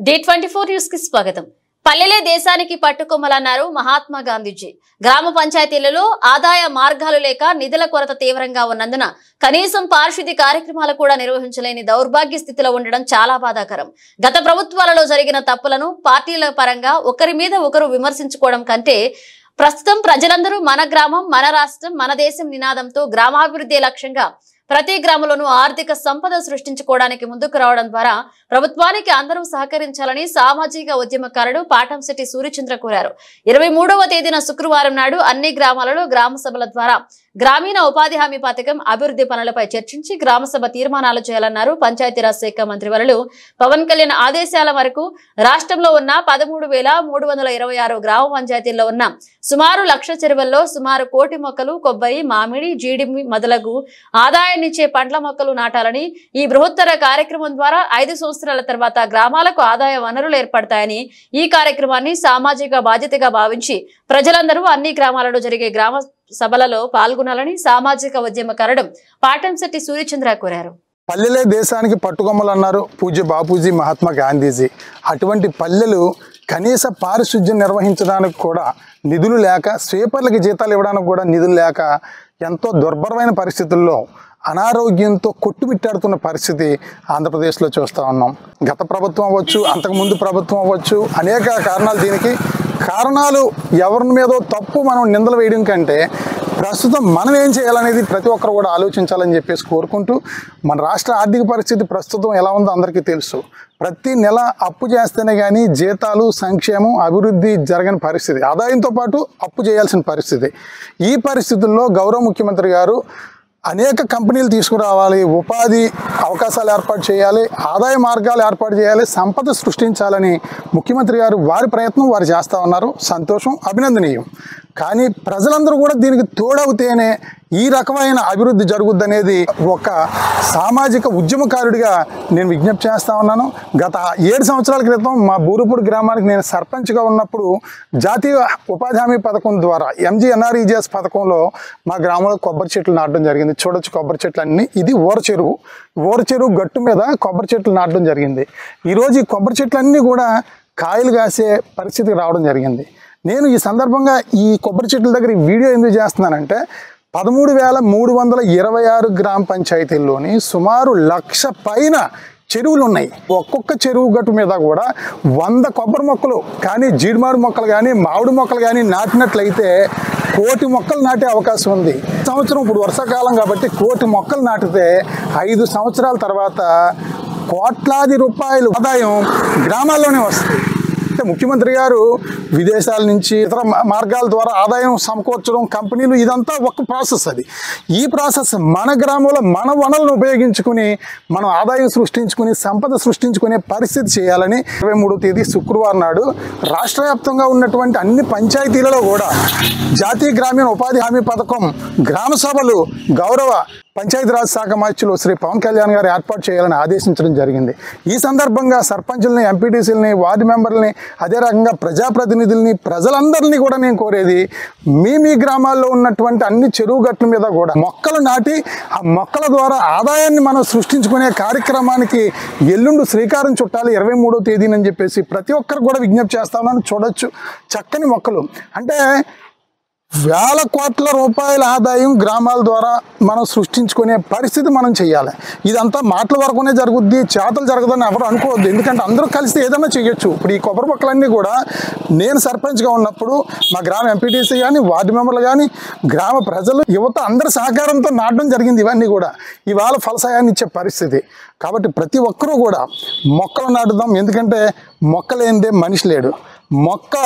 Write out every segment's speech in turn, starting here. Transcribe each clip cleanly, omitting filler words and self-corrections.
D24 news కి స్వాగతం. పల్లెలే దేశానికి పట్టుకొమ్మలన్నారు మహాత్మా గాంధీజీ. గ్రామ పంచాయతీలలో ఆదాయ మార్గాలు లేక నిధుల కొరత తీవ్రంగా ఉన్నందున కనీసం పారిశుద్ధ్య కార్యక్రమాలు కూడా నిర్వహించలేని దౌర్భాగ్య స్థితిలో ఉండడం చాలా బాధాకరం. గత ప్రభుత్వాలలో జరిగిన తప్పులను పార్టీల పరంగా ఒకరి మీద ఒకరు విమర్శించుకోవడం కంటే ప్రస్తుతం ప్రజలందరూ మన గ్రామం, మన రాష్ట్రం, మన దేశం నినాదంతో గ్రామాభివృద్ధి లక్ష్యంగా ప్రతి గ్రామంలోనూ ఆర్థిక సంపద సృష్టించుకోవడానికి ముందుకు రావడం ద్వారా ప్రభుత్వానికి అందరూ సహకరించాలని సామాజిక ఉద్యమకారుడు పాటంశెట్టి సూర్యచంద్ర కోరారు. 23వ తేదీన శుక్రవారం నాడు అన్ని గ్రామాలలో గ్రామ సభల ద్వారా గ్రామీణ ఉపాధి హామీ పథకం అభివృద్ధి పనులపై చర్చించి గ్రామ సభ తీర్మానాలు చేయాలన్నారు. పంచాయతీరాజ్ శాఖ మంత్రివర్యులు పవన్ కళ్యాణ్ ఆదేశాల వరకు రాష్ట్రంలో ఉన్న 13,326 గ్రామ పంచాయతీల్లో ఉన్న సుమారు 1,00,000 చెరువుల్లో సుమారు 1 కోటి మొక్కలు కొబ్బరి, మామిడి, జీడి మొదలగు ఆదాయాన్నిచ్చే పండ్ల మొక్కలు నాటాలని, ఈ బృహత్తర కార్యక్రమం ద్వారా 5 సంవత్సరాల తర్వాత గ్రామాలకు ఆదాయ వనరులు ఏర్పడతాయని, ఈ కార్యక్రమాన్ని సామాజిక బాధ్యతగా భావించి ప్రజలందరూ అన్ని గ్రామాలలో జరిగే గ్రామ సభలలో పాల్గొనాలని సామాజిక ఉద్యమకారుడు పాటంశెట్టి సూర్యచంద్ర కోరారు. పల్లెలే దేశానికి పట్టుకొమ్మలు అన్నారు పూజ్య బాపూజీ మహాత్మా గాంధీజీ. అటువంటి పల్లెలు కనీస పారిశుధ్యం నిర్వహించడానికి కూడా నిధులు లేక, స్వీపర్లకి జీతాలు ఇవ్వడానికి కూడా నిధులు లేక ఎంతో దుర్భరమైన పరిస్థితుల్లో అనారోగ్యంతో కొట్టుమిట్టాడుతున్న పరిస్థితి ఆంధ్రప్రదేశ్లో చూస్తూ ఉన్నాం. గత ప్రభుత్వం అవ్వచ్చు, అంతకుముందు ప్రభుత్వం అవ్వచ్చు, అనేక కారణాలు. దీనికి కారణాలు ఎవరి మీదో తప్పు మనం నిందలు వేయడం కంటే ప్రస్తుతం మనం ఏం చేయాలనేది ప్రతి ఒక్కరు కూడా ఆలోచించాలని చెప్పేసి కోరుకుంటూ, మన రాష్ట్ర ఆర్థిక పరిస్థితి ప్రస్తుతం ఎలా ఉందో అందరికీ తెలుసు. ప్రతి నెల అప్పు చేస్తేనే కానీ జీతాలు, సంక్షేమం, అభివృద్ధి జరగని పరిస్థితి. ఆదాయంతో పాటు అప్పు చేయాల్సిన పరిస్థితి. ఈ పరిస్థితుల్లో గౌరవ ముఖ్యమంత్రి గారు అనేక కంపెనీలు తీసుకురావాలి, ఉపాధి అవకాశాలు ఏర్పాటు చేయాలి, ఆదాయ మార్గాలు ఏర్పాటు చేయాలి, సంపద సృష్టించాలని ముఖ్యమంత్రి గారు వారి ప్రయత్నం వారు చేస్తూ ఉన్నారు. సంతోషం, అభినందనీయం. కానీ ప్రజలందరూ కూడా దీనికి తోడవుతేనే ఈ రకమైన అభివృద్ధి జరుగుద్దనేది ఒక సామాజిక ఉద్యమకారుడిగా నేను విజ్ఞప్తి చేస్తూ ఉన్నాను. గత 7 సంవత్సరాల క్రితం మా బూరుపూడి గ్రామానికి నేను సర్పంచ్గా ఉన్నప్పుడు జాతీయ ఉపాధి హామీ పథకం ద్వారా MGNREGS పథకంలో మా గ్రామంలో కొబ్బరి చెట్లు నాటడం జరిగింది. చూడొచ్చు కొబ్బరి చెట్లు అన్నీ. ఇది ఊర చెరువు గట్టు మీద కొబ్బరి చెట్లు నాటడం జరిగింది. ఈరోజు ఈ కొబ్బరి చెట్లన్నీ కూడా కాయలు కాసే పరిస్థితికి రావడం జరిగింది. నేను ఈ సందర్భంగా ఈ కొబ్బరి చెట్ల దగ్గర ఈ వీడియో ఎందుకు చేస్తున్నానంటే 13,326 గ్రామ పంచాయతీల్లోని సుమారు 1,00,000 పైన చెరువులు ఉన్నాయి. ఒక్కొక్క చెరువు గట్టు మీద కూడా 100 కొబ్బరి మొక్కలు కానీ, జీడిమాడి మొక్కలు కానీ, మామిడి మొక్కలు కానీ నాటినట్లయితే 1 కోటి మొక్కలు నాటే అవకాశం ఉంది. సంవత్సరం ఇప్పుడు వర్షాకాలం కాబట్టి 1 కోటి మొక్కలు నాటితే 5 సంవత్సరాల తర్వాత కోట్లాది రూపాయలు ఆదాయం గ్రామాల్లోనే వస్తుంది. ముఖ్యమంత్రి గారు విదేశాల నుంచి ఇతర మార్గాల ద్వారా ఆదాయం సమకూర్చడం, కంపెనీలు, ఇదంతా ఒక ప్రాసెస్. అది ఈ ప్రాసెస్ మన గ్రామంలో మన వనరులను ఉపయోగించుకుని మనం ఆదాయం సృష్టించుకుని సంపద సృష్టించుకునే పరిస్థితి చేయాలని 23వ తేదీ శుక్రవారం నాడు రాష్ట్ర వ్యాప్తంగా ఉన్నటువంటి అన్ని పంచాయతీలలో కూడా జాతీయ గ్రామీణ ఉపాధి హామీ పథకం గ్రామ సభలు గౌరవ పంచాయతీరాజ్ శాఖ మంత్రులు శ్రీ పవన్ కళ్యాణ్ గారు ఏర్పాటు చేయాలని ఆదేశించడం జరిగింది. ఈ సందర్భంగా సర్పంచుల్ని, ఎంపీటీసీలని, వార్డు మెంబర్లని, అదే రకంగా ప్రజాప్రతినిధుల్ని, ప్రజలందరినీ కూడా నేను కోరేది, మీ గ్రామాల్లో ఉన్నటువంటి అన్ని చెరువు గట్ల మీద కూడా మొక్కలు నాటి ఆ మొక్కల ద్వారా ఆదాయాన్ని మనం సృష్టించుకునే కార్యక్రమానికి ఎల్లుండి శ్రీకారం చుట్టాలి 23వ తేదీనని చెప్పేసి ప్రతి ఒక్కరు కూడా విజ్ఞప్తి చేస్తామని. చూడొచ్చు చక్కని మొక్కలు. అంటే వేల కోట్ల రూపాయల ఆదాయం గ్రామాల ద్వారా మనం సృష్టించుకునే పరిస్థితి మనం చేయాలి. ఇదంతా మాటల వరకునే జరుగుద్ది, చేతలు జరగదని ఎవరు అనుకోవద్దు. ఎందుకంటే అందరూ కలిసి ఏదైనా చేయొచ్చు. ఇప్పుడు ఈ కొబ్బరి మొక్కలన్నీ కూడా నేను సర్పంచ్గా ఉన్నప్పుడు మా గ్రామ ఎంపీటీసీ కానీ, వార్డు మెంబర్లు కానీ, గ్రామ ప్రజలు, యువత అందరి సహకారంతో నాటడం జరిగింది. ఇవన్నీ కూడా ఇవాళ ఫలసాయాన్ని ఇచ్చే పరిస్థితి. కాబట్టి ప్రతి ఒక్కరూ కూడా మొక్కలు నాటుదాం. ఎందుకంటే మొక్క లేనిదే మనిషి లేడు. మొక్క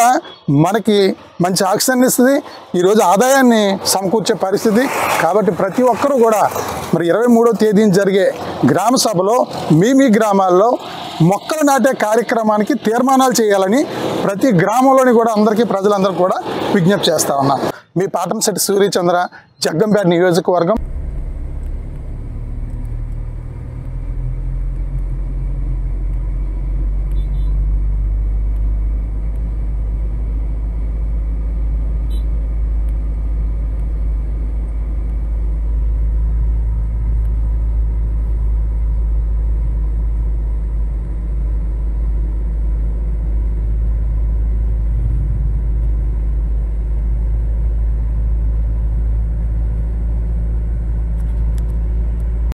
మనకి మంచి ఆక్సిజన్ ఇస్తుంది, ఈరోజు ఆదాయాన్ని సమకూర్చే పరిస్థితి. కాబట్టి ప్రతి ఒక్కరూ కూడా మరి 23వ తేదీన జరిగే గ్రామ సభలో మీ గ్రామాల్లో మొక్కలు నాటే కార్యక్రమానికి తీర్మానాలు చేయాలని ప్రతి గ్రామంలోని కూడా ప్రజలందరూ కూడా విజ్ఞప్తి చేస్తా ఉన్నాను. మీ పాటంశెట్టి సూర్యచంద్ర, జగ్గంపేట నియోజకవర్గం.